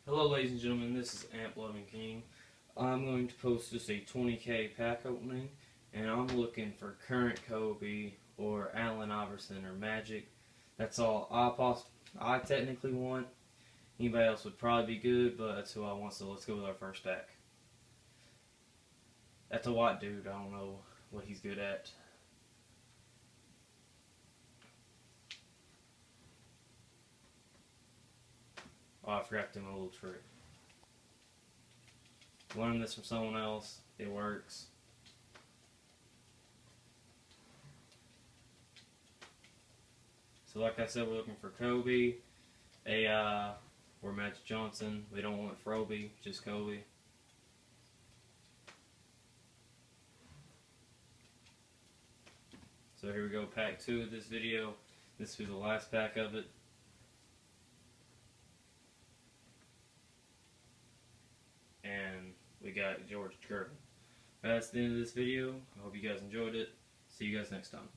Hello ladies and gentlemen, this is Amp Loving King. I'm going to post just a 20k pack opening, and I'm looking for current Kobe or Allen Iverson or Magic. That's all I technically want. Anybody else would probably be good, but that's who I want, so let's go with our first pack. That's a white dude, I don't know what he's good at. Oh, I forgot to do my little trick. Learned this from someone else. It works. So like I said, we're looking for Kobe, AI, or Magic Johnson. We don't want Froby, just Kobe. So here we go, pack 2 of this video. This will be the last pack of it. And we got George Gervin. That's the end of this video. I hope you guys enjoyed it. See you guys next time.